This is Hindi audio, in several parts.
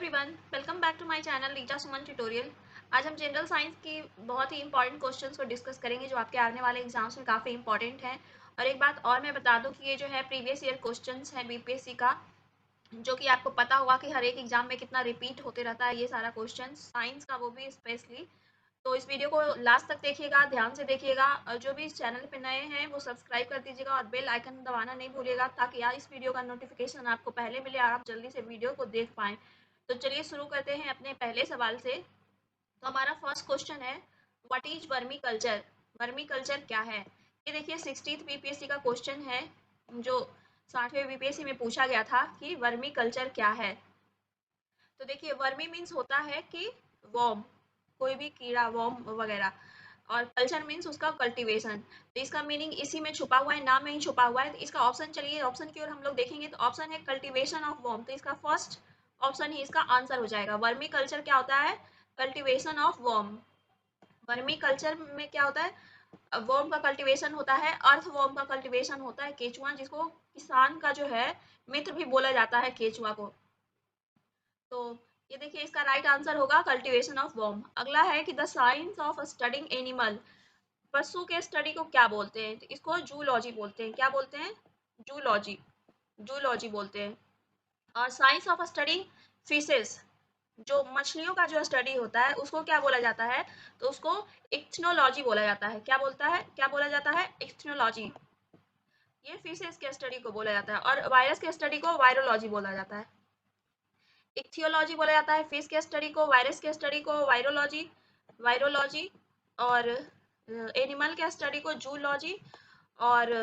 Everyone, welcome back to my channel Rita Suman tutorial. आज हम जनरल साइंस की बहुत ही इंपॉर्टेंट क्वेश्चंस को डिस्कस करेंगे जो आपके आने वाले एग्जाम्स में काफ़ी इंपॉर्टेंट हैं। और एक बात और मैं बता दूं कि ये जो है प्रीवियस ईयर क्वेश्चंस है बीपीएससी का, जो कि आपको पता होगा कि हर एक एग्जाम में कितना रिपीट होते रहता है ये सारा क्वेश्चन साइंस का, वो भी स्पेशली। तो इस वीडियो को लास्ट तक देखिएगा, ध्यान से देखिएगा, और जो भी इस चैनल पे नए हैं वो सब्सक्राइब कर दीजिएगा और बेल आइकन दबाना नहीं भूलिएगा, ताकि यार इस वीडियो का नोटिफिकेशन आपको पहले मिले और आप जल्दी से वीडियो को देख पाएँ। तो चलिए शुरू करते हैं अपने पहले सवाल से। तो हमारा फर्स्ट क्वेश्चन है, what is vermi culture. Vermi culture क्या है? ये देखिए 60th बीपीएससी का क्वेश्चन है, जो 60वें बीपीएससी में पूछा गया था कि वर्मी कल्चर क्या है। तो देखिए वर्मी मीन्स होता है कि वॉर्म, कोई भी कीड़ा, वॉर्म वगैरह, और कल्चर मीन्स उसका कल्टीवेशन। तो इसका मीनिंग इसी में छुपा हुआ है, नाम में ही छुपा हुआ है। तो इसका ऑप्शन, चलिए ऑप्शन की ओर हम लोग देखेंगे, तो ऑप्शन है कल्टीवेशन ऑफ वॉर्म। तो इसका फर्स्ट ऑप्शन ही इसका आंसर हो जाएगा। वर्मी कल्चर क्या होता है? Cultivation of worm. Vermiculture में क्या होता है? वॉर्म का कल्टीवेशन होता है, अर्थ वॉर्म का कल्टीवेशन होता है केचुआ, जिसको किसान का जो है मित्र भी बोला जाता है केचुआ को। तो ये देखिए इसका राइट आंसर होगा कल्टीवेशन ऑफ वॉर्म। अगला है कि the science of studying animal. पशु के स्टडी को क्या बोलते हैं? तो इसको जूलॉजी बोलते हैं। क्या बोलते हैं? जूलॉजी। जूलॉजी बोलते हैं। और साइंस ऑफ स्टडिंग फिशेस, जो मछलियों का जो स्टडी होता है उसको क्या बोला जाता है? तो उसको इक्थिनोलॉजी बोला जाता है। क्या बोलता है? क्या बोला जाता है? इक्थिनोलॉजी। ये फिशेस के स्टडी को बोला जाता है। और वायरस के स्टडी को वायरोलॉजी बोला जाता है। इक्थियोलॉजी बोला जाता है फिश के स्टडी को, वायरस के स्टडी को वायरोलॉजी, वायरोलॉजी, और एनिमल के स्टडी को जूलॉजी, और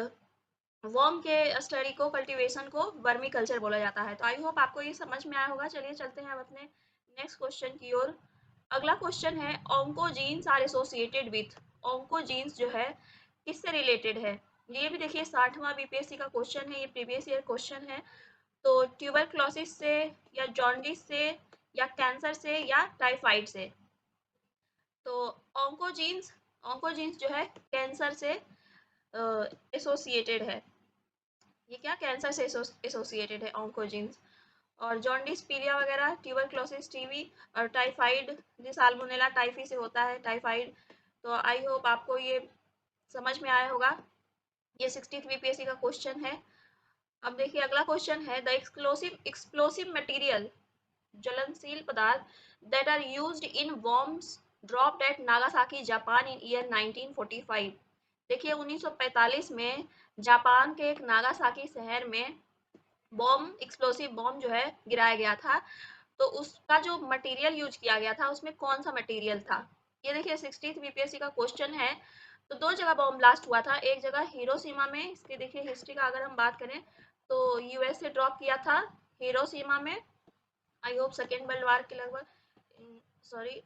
वर्म के स्टडी को, कल्टीवेशन को वर्मी कल्चर बोला जाता है। तो आई होप आपको ये समझ में आया होगा। चलिए चलते हैं अब अपने नेक्स्ट क्वेश्चन की ओर। अगला क्वेश्चन है, oncogenes are associated with. Oncogenes जो है किससे रिलेटेड है? ये भी देखिए 60वां बीपीएससी का क्वेश्चन है, ये प्रीवियस ईयर क्वेश्चन है। तो ट्यूबरक्लोसिस से, या जॉन्डिस से, या कैंसर से, या टाइफाइड से। तो ऑन्कोजीन्स, ऑन्कोजीन्स जो है कैंसर से एसोसिएटेड है। ये क्या कैंसर से एसोसिएटेड है ऑन्कोजीन्स। और जॉन्डिस, पीलिया वगैरह, ट्यूबरक्लोसिस, टीबी, और टाइफाइड, ये साल्मोनेला टाइफी से होता है, टाइफाइड। तो आई होप आपको ये समझ में आया होगा। ये 60th बीपीएससी का क्वेश्चन है। अब देखिए अगला क्वेश्चन है, द एक्सप्लोसिव मटेरियल, ज्वलनशील पदार्थ, that are used in bombs dropped at Nagasaki Japan in year 1945। देखिए 1945 में जापान के एक नागासाकी शहर में बॉम्ब, एक्सप्लोसिव बॉम्ब जो है गिराया गया था। तो उसका जो मटेरियल यूज किया गया था उसमें कौन सा मटेरियल था? ये देखिए 60th बीपीएससी का क्वेश्चन है। तो दो जगह बॉम्ब ब्लास्ट हुआ था, एक जगह हिरोशिमा में। इसके देखिए हिस्ट्री का अगर हम बात करें तो यूएस से ड्रॉप किया था हिरोशिमा में, I hope second world war के लगभग, सॉरी,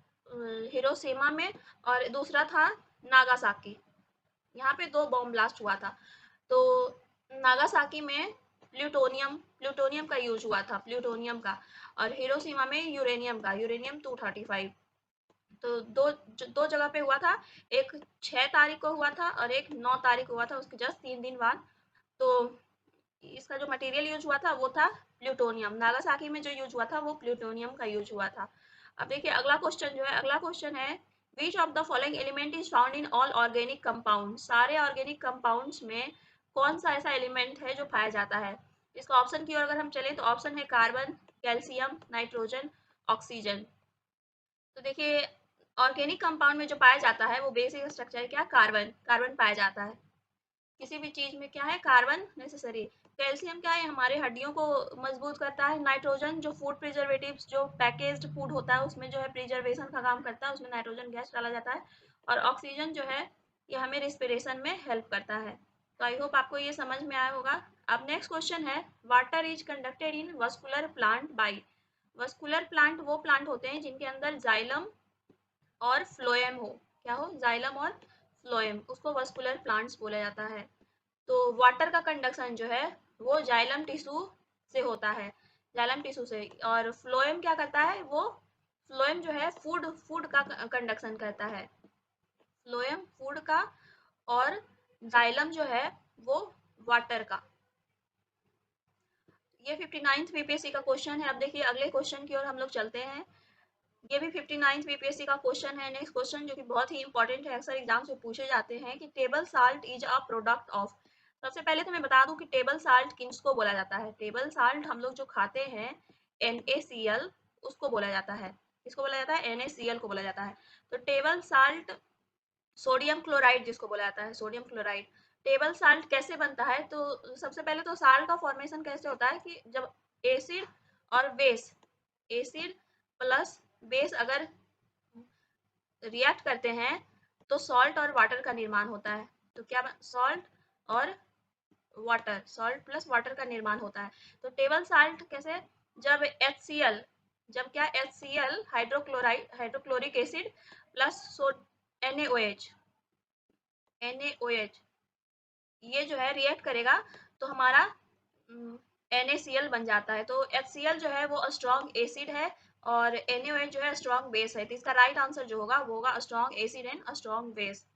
हिरोशिमा में। और दूसरा था नागासाकी। यहाँ पे दो बॉम्ब ब्लास्ट हुआ था। तो नागासाकी में प्लूटोनियम, प्लूटोनियम का यूज हुआ था, प्लूटोनियम का। और हिरोशिमा में यूरेनियम का, यूरेनियम 235। तो दो जगह पे हुआ था। एक 6 तारीख को हुआ था और एक 9 तारीख को हुआ था, उसके जस्ट 3 दिन बाद। तो इसका जो मटेरियल यूज हुआ था वो था प्लूटोनियम। नागासाकी में जो यूज हुआ था वो प्लूटोनियम का यूज हुआ था। अब देखिए अगला क्वेश्चन जो है, अगला क्वेश्चन है, which of the following element is found in all organic compound. सारे ऑर्गेनिक कंपाउंड्स में कौन सा ऐसा एलिमेंट है जो पाया जाता है? इसका ऑप्शन की ओर अगर हम चले तो ऑप्शन है कार्बन, कैल्शियम, नाइट्रोजन, ऑक्सीजन। तो देखिए ऑर्गेनिक कंपाउंड में जो पाया जाता है वो बेसिक स्ट्रक्चर क्या? कार्बन, कार्बन पाया जाता है। किसी भी चीज में क्या है? Carbon necessary. कैल्शियम क्या है? हमारे हड्डियों को मजबूत करता है। नाइट्रोजन जो फूड प्रिजर्वेटिव्स, जो पैकेज्ड फूड होता है उसमें जो है प्रिजर्वेशन का काम करता है, उसमें नाइट्रोजन गैस डाला जाता है। और ऑक्सीजन जो है ये हमें रिस्पिरेशन में हेल्प करता है। तो आई होप आपको ये समझ में आया होगा। अब नेक्स्ट क्वेश्चन है, water is conducted in vascular plant by. Vascular plant वो प्लांट होते हैं जिनके अंदर जाइलम और फ्लोएम हो। क्या हो? जाइलम और फ्लोएम, उसको वस्कुलर प्लांट्स बोला जाता है। तो वाटर का कंडक्शन जो है वो जाइलम टिश्यू से होता है, जाइलम टिश्यू से। और फ्लोएम क्या करता है? वो फ्लोएम जो है फूड, फूड का कंडक्शन करता है, फ्लोएम फूड का। और जाइलम जो है वो वाटर का। ये 59th बीपीएससी का क्वेश्चन है। अब देखिए अगले क्वेश्चन की ओर हम लोग चलते हैं। ये भी 59th बीपीएससी का क्वेश्चन है। नेक्स्ट क्वेश्चन जो कि बहुत ही इंपॉर्टेंट है, अक्सर एग्जाम से पूछे जाते हैं कि table salt is a product of. सबसे पहले तो मैं बता दूं कि टेबल साल्ट किसको बोला जाता है। टेबल साल्ट हम लोग जो खाते हैं NaCl, उसको बोला जाता है। किसको बोला जाता है? NaCl को बोला जाता है। तो टेबल साल्ट, सोडियम क्लोराइड जिसको बोला जाता है, सोडियम क्लोराइड। टेबल साल्ट कैसे बनता है? तो सबसे पहले तो साल्ट का फॉर्मेशन कैसे होता है कि जब एसिड और बेस, एसिड प्लस बेस अगर रिएक्ट करते हैं तो सॉल्ट और वाटर का निर्माण होता है। तो क्या सॉल्ट और वाटर, सॉल्ट प्लस वाटर का निर्माण होता है। तो टेबल साल्ट कैसे? जब HCl, जब क्या HCl hydrochloride, hydrochloric acid plus NaOH, NaOH ये जो है रिएक्ट करेगा तो हमारा NaCl बन जाता है। तो HCl जो है वो स्ट्रॉन्ग एसिड है और NaOH जो है स्ट्रॉन्ग बेस है। तो इसका राइट आंसर जो होगा वो होगा strong acid and strong base.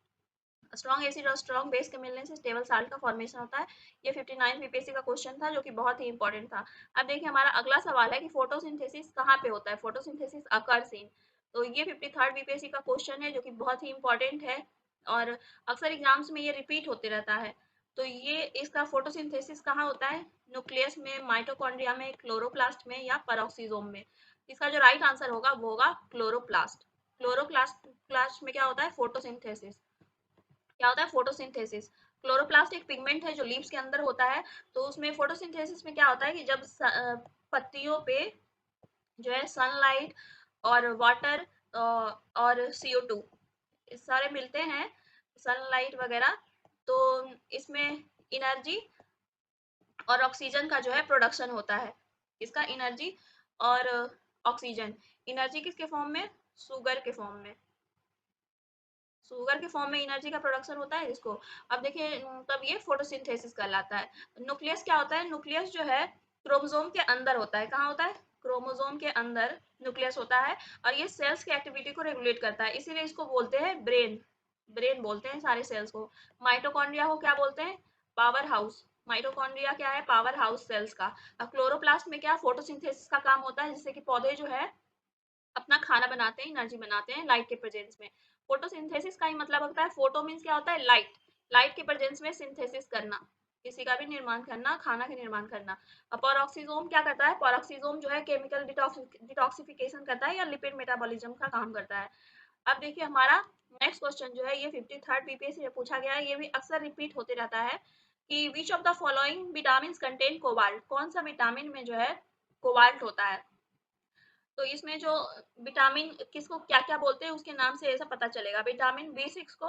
Strong acid और स्ट्रॉन्ग बेस के मिलने से टेबल साल्ट का फॉर्मेशन होता है। ये 59 बीपीएससी का क्वेश्चन था जो कि बहुत ही इंपॉर्टेंट था। अब देखिए हमारा अगला सवाल है कि फोटोसिंथेसिस कहाँ पे होता है? Photosynthesis occurs in. तो ये 53rd बीपीएससी का क्वेश्चन है जो कि बहुत ही इंपॉर्टेंट है और अक्सर एग्जाम्स में ये रिपीट होते रहता है। तो ये इसका फोटोसिंथेसिस कहाँ होता है? न्यूक्लियस में, माइटोकॉन्ड्रिया में, क्लोरोप्लास्ट में या पेरोक्सिसोम में। इसका जो राइट आंसर होगा वो होगा क्लोरोप्लास्ट। क्लोरोप्लास्ट, प्लास्ट में क्या होता है? फोटोसिंथेसिस। क्या होता है? फोटोसिंथेसिस। क्लोरोप्लास्ट एक पिगमेंट है जो लीव्स के अंदर होता है। तो उसमें फोटोसिंथेसिस में क्या होता है कि जब पत्तियों पे जो है सनलाइट और वाटर और CO2 इस सारे मिलते हैं, सनलाइट वगैरह, तो इसमें एनर्जी और ऑक्सीजन का जो है प्रोडक्शन होता है। इसका एनर्जी और ऑक्सीजन, एनर्जी किसके फॉर्म में? शुगर के फॉर्म में। शुगर के फॉर्म में एनर्जी का प्रोडक्शन होता है इसको। अब देखिए तब ये फोटोसिंथेसिस कहलाता है। न्यूक्लियस क्या होता है? न्यूक्लियस जो है क्रोमोसोम के अंदर होता है। कहाँ होता है? क्रोमोसोम के अंदर न्यूक्लियस होता है और ये सेल्स की एक्टिविटी को रेगुलेट करता है, इसीलिए इसको बोलते हैं ब्रेन। ब्रेन बोलते हैं सारे सेल्स को। माइटोकॉन्ड्रिया को क्या बोलते हैं? Power house. माइटोकॉन्ड्रिया क्या है? पावर हाउस सेल्स का। अब क्लोरोप्लास्ट में क्या फोटोसिंथेसिस का काम होता है, जिससे कि पौधे जो है अपना खाना बनाते हैं, एनर्जी बनाते हैं लाइट के प्रेजेंस में। फोटोसिंथेसिस का ही मतलब होता है, फोटो मीन्स क्या होता है? लाइट। लाइट के प्रेजेंस में सिंथेसिस करना, किसी का भी निर्माण करना, खाना का निर्माण करना। अब पेरोक्सिसोम क्या करता है? पेरोक्सिसोम जो है केमिकल डिटॉक्सिफिकेशन करता है या लिपिड मेटाबॉलिज्म का काम करता है। अब देखिए हमारा नेक्स्ट क्वेश्चन जो है ये 53rd बीपीएससी में पूछा गया है, ये भी अक्सर रिपीट होते रहता है कि which of the following vitamin contain cobalt. कौन सा विटामिन में जो है कोबाल्ट होता है? तो इसमें जो विटामिन किसको क्या क्या बोलते हैं उसके नाम से ऐसा पता चलेगा। विटामिन B6 को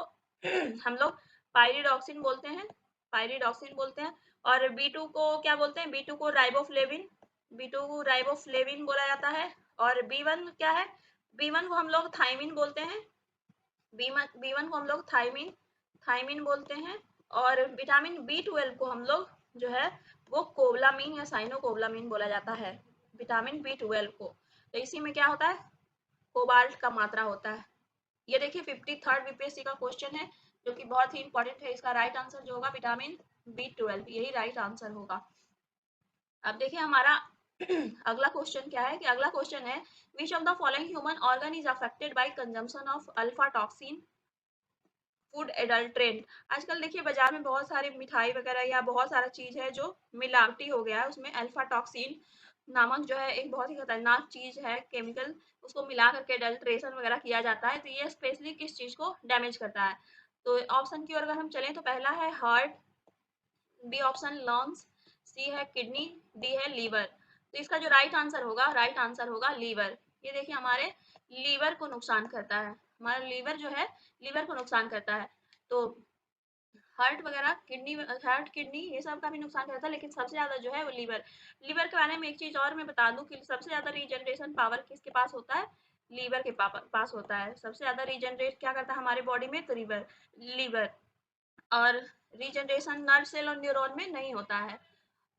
हम लोग पायरिडॉक्सिन बोलते हैं, पायरिडॉक्सिन बोलते हैं। और B2 को क्या बोलते हैं? B2 को राइबोफ्लेविन, B2 को राइबोफ्लेविन बोला जाता है। और B1 क्या है? B1 को हम लोग थायमिन बोलते हैं। B1 को हम लोग थायमिन, थायमिन बोलते हैं। और विटामिन B12 को हम लोग जो है वो कोबलामीन या साइनोकोबलामीन बोला जाता है, विटामिन B12 को। तो इसी में क्या होता है? कोबाल्ट का मात्रा होता है। ये देखिए 53rd बीपीएससी का क्वेश्चन है जो कि बहुत ही इंपॉर्टेंट है। इसका राइट आंसर जो होगा विटामिन B12, यही राइट आंसर होगा। अब देखिए हमारा अगला क्वेश्चन क्या है कि अगला क्वेश्चन है which of the following human organ is affected by consumption of alpha toxin food adulterant. आजकल देखिए बाजार में बहुत सारी मिठाई वगैरह या बहुत सारा चीज है जो मिलावटी हो गया है, उसमें अल्फा टॉक्सिन नामक जो है एक बहुत ही खतरनाक चीज है, केमिकल, उसको मिला करके एडल्ट्रेशन वगैरह किया जाता है। तो ये स्पेशली किस चीज को डैमेज करता है? तो ऑप्शन की ओर अगर हम चलें तो पहला है हार्ट, बी ऑप्शन लंग्स, सी है किडनी, डी है लीवर। तो इसका जो राइट आंसर होगा, राइट आंसर होगा लीवर। ये देखिए हमारे लीवर को नुकसान करता है, हमारा लीवर जो है लीवर को नुकसान करता है। तो हार्ट वगैरह, किडनी, हार्ट किडनी ये सब का भी नुकसान करता है, लेकिन सबसे ज्यादा जो है वो लीवर। लीवर के बारे में एक चीज और मैं बता दूं कि सबसे ज्यादा रीजनरेशन पावर किसके पास होता है? लीवर के पास होता है। सबसे ज्यादा रीजनरेट क्या करता है हमारे बॉडी में? तो लीवर, लीवर। और रीजनरेशन नर्व सेल और न्यूरॉन में नहीं होता है।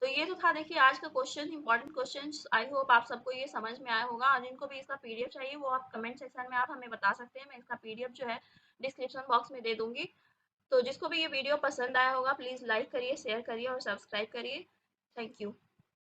तो ये तो था देखिए आज का question, important question. I hope आप सबको ये समझ में आया होगा। और जिनको भी इसका PDF चाहिए वो आप कमेंट सेक्शन में आप हमें बता सकते हैं, मैं इसका PDF जो है डिस्क्रिप्शन बॉक्स में दे दूंगी। तो जिसको भी ये वीडियो पसंद आया होगा प्लीज़ लाइक करिए, शेयर करिए और सब्सक्राइब करिए। Thank you.